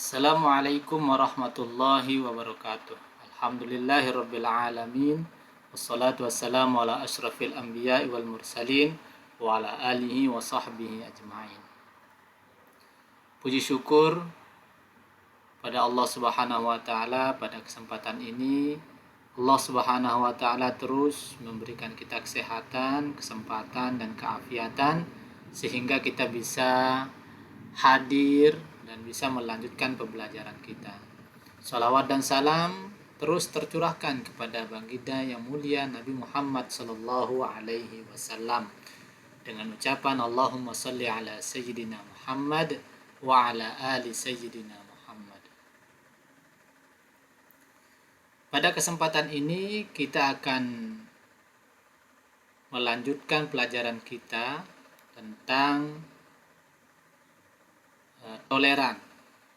Assalamualaikum warahmatullahi wabarakatuh. Alhamdulillahirabbil alamin. Wassalatu wassalamu ala asyrafil anbiya'i wal mursalin wa ala alihi wa sahbihi ajma'in. Puji syukur pada Allah Subhanahu wa taala. Pada kesempatan ini Allah Subhanahu wa taala terus memberikan kita kesehatan, kesempatan dan keafiatan sehingga kita bisa hadir dan bisa melanjutkan pembelajaran kita. Salawat dan salam terus tercurahkan kepada baginda yang mulia Nabi Muhammad sallallahu alaihi wasallam dengan ucapan Allahumma shalli ala sayyidina Muhammad wa ala ali sayyidina Muhammad. Pada kesempatan ini kita akan melanjutkan pelajaran kita tentang toleran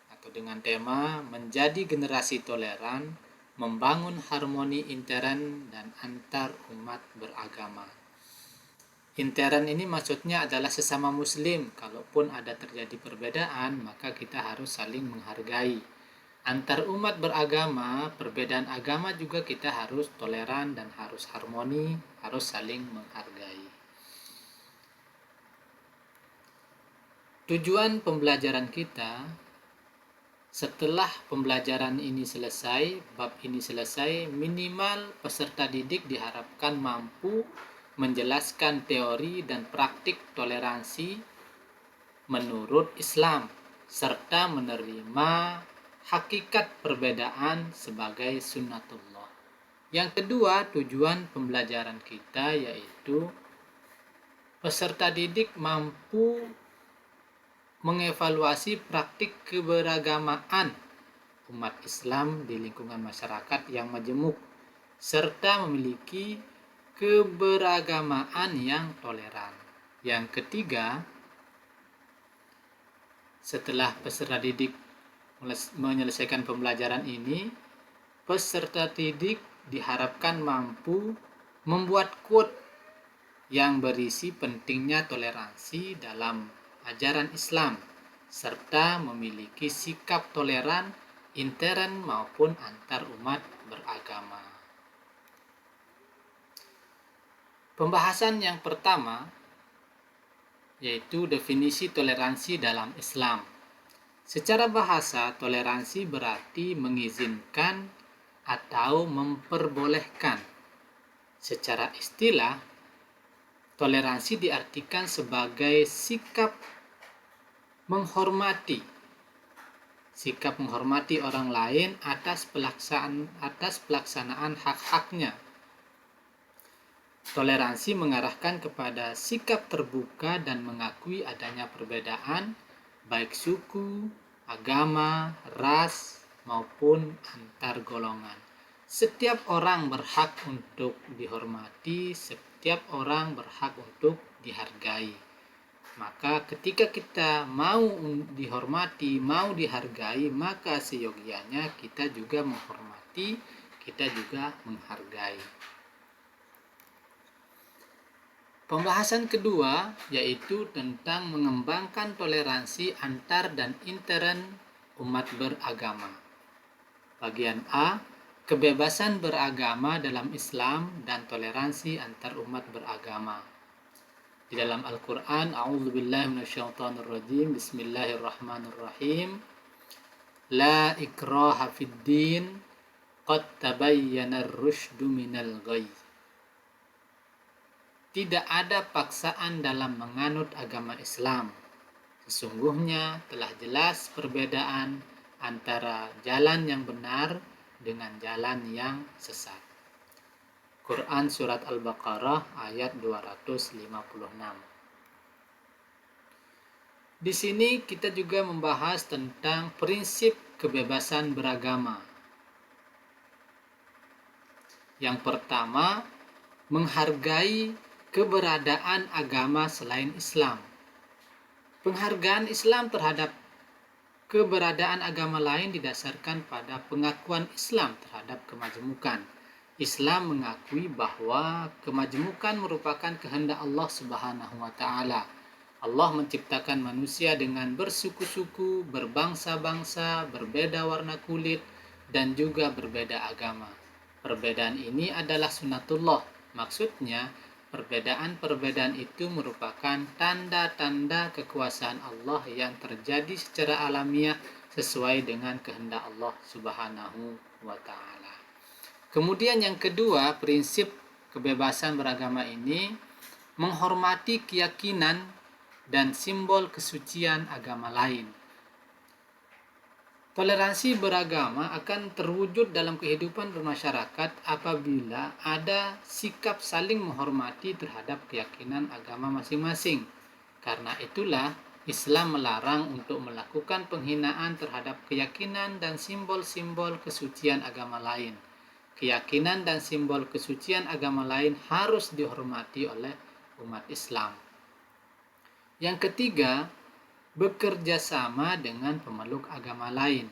atau dengan tema menjadi generasi toleran, membangun harmoni intern dan antar umat beragama. Intern ini maksudnya adalah sesama muslim. Kalaupun ada terjadi perbedaan, maka kita harus saling menghargai. Antar umat beragama, perbedaan agama juga kita harus toleran dan harus harmoni, harus saling menghargai. Tujuan pembelajaran kita, setelah pembelajaran ini selesai, bab ini selesai, minimal peserta didik diharapkan mampu menjelaskan teori dan praktik toleransi menurut Islam, serta menerima hakikat perbedaan sebagai sunnatullah. Yang kedua, tujuan pembelajaran kita yaitu peserta didik mampu mengevaluasi praktik keberagamaan umat Islam di lingkungan masyarakat yang majemuk serta memiliki keberagamaan yang toleran. Yang ketiga, setelah peserta didik menyelesaikan pembelajaran ini, peserta didik diharapkan mampu membuat quote yang berisi pentingnya toleransi dalam ajaran Islam, serta memiliki sikap toleran intern maupun antar umat beragama. Pembahasan yang pertama yaitu definisi toleransi dalam Islam. Secara bahasa, toleransi berarti mengizinkan atau memperbolehkan. Secara istilah, toleransi diartikan sebagai sikap menghormati orang lain atas pelaksanaan hak-haknya. Toleransi mengarahkan kepada sikap terbuka dan mengakui adanya perbedaan baik suku, agama, ras maupun antar golongan. Setiap orang berhak untuk dihormati, setiap orang berhak untuk dihargai. Maka ketika kita mau dihormati, mau dihargai, maka seyogianya kita juga menghormati, kita juga menghargai. Pembahasan kedua yaitu tentang mengembangkan toleransi antar dan intern umat beragama. Bagian A, kebebasan beragama dalam Islam dan toleransi antar umat beragama. Di dalam Al-Quran, A'udzubillahi minasyaitonirrajim, Bismillahirrahmanirrahim. La ikraha fid din, qad tabayyana ar-rusydu minal ghayy. Tidak ada paksaan dalam menganut agama Islam. Sesungguhnya telah jelas perbedaan antara jalan yang benar dengan jalan yang sesat. Quran Surat Al-Baqarah ayat 256. Di sini kita juga membahas tentang prinsip kebebasan beragama. Yang pertama, menghargai keberadaan agama selain Islam. Penghargaan Islam terhadap keberadaan agama lain didasarkan pada pengakuan Islam terhadap kemajemukan. Islam mengakui bahwa kemajemukan merupakan kehendak Allah Subhanahu wa taala. Allah menciptakan manusia dengan bersuku-suku, berbangsa-bangsa, berbeda warna kulit, dan juga berbeda agama. Perbedaan ini adalah sunatullah. Maksudnya, perbedaan-perbedaan itu merupakan tanda-tanda kekuasaan Allah yang terjadi secara alamiah sesuai dengan kehendak Allah Subhanahu wa Ta'ala. Kemudian yang kedua, prinsip kebebasan beragama ini menghormati keyakinan dan simbol kesucian agama lain. Toleransi beragama akan terwujud dalam kehidupan bermasyarakat apabila ada sikap saling menghormati terhadap keyakinan agama masing-masing. Karena itulah Islam melarang untuk melakukan penghinaan terhadap keyakinan dan simbol-simbol kesucian agama lain. Keyakinan dan simbol kesucian agama lain harus dihormati oleh umat Islam. Yang ketiga, bekerja sama dengan pemeluk agama lain.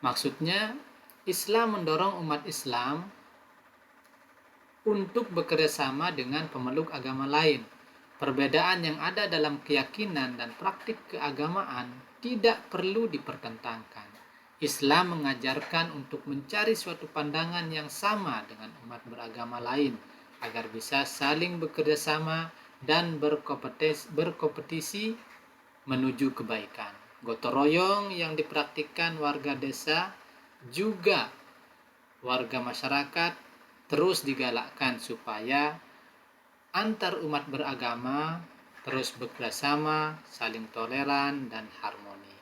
Maksudnya, Islam mendorong umat Islam untuk bekerja sama dengan pemeluk agama lain. Perbedaan yang ada dalam keyakinan dan praktik keagamaan tidak perlu dipertentangkan. Islam mengajarkan untuk mencari suatu pandangan yang sama dengan umat beragama lain agar bisa saling bekerja sama dan berkompetisi menuju kebaikan. Gotong royong yang dipraktikkan warga desa juga warga masyarakat terus digalakkan supaya antar umat beragama terus bekerjasama, saling toleran dan harmoni.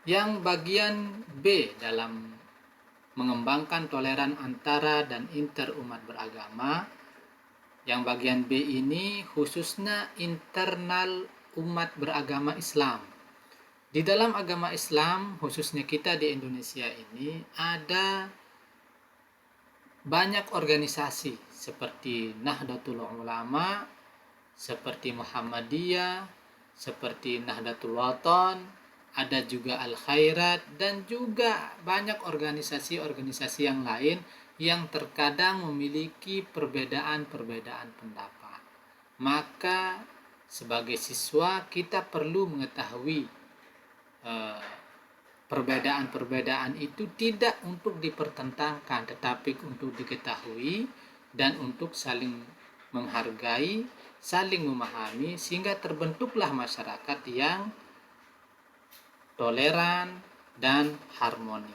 Yang bagian B dalam mengembangkan toleran antara dan inter umat beragama, yang bagian B ini khususnya internal umat beragama Islam. Di dalam agama Islam, khususnya kita di Indonesia ini, ada banyak organisasi seperti Nahdlatul Ulama, seperti Muhammadiyah, seperti Nahdlatul Wathon, ada juga Al-Khairat, dan juga banyak organisasi-organisasi yang lain yang terkadang memiliki perbedaan-perbedaan pendapat. Maka sebagai siswa kita perlu mengetahui perbedaan-perbedaan itu tidak untuk dipertentangkan, tetapi untuk diketahui dan untuk saling menghargai, saling memahami, sehingga terbentuklah masyarakat yang toleran dan harmoni.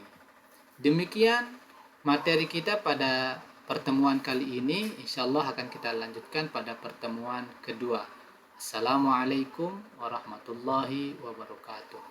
Demikian materi kita pada pertemuan kali ini. Insyaallah akan kita lanjutkan pada pertemuan kedua. Assalamualaikum warahmatullahi wabarakatuh.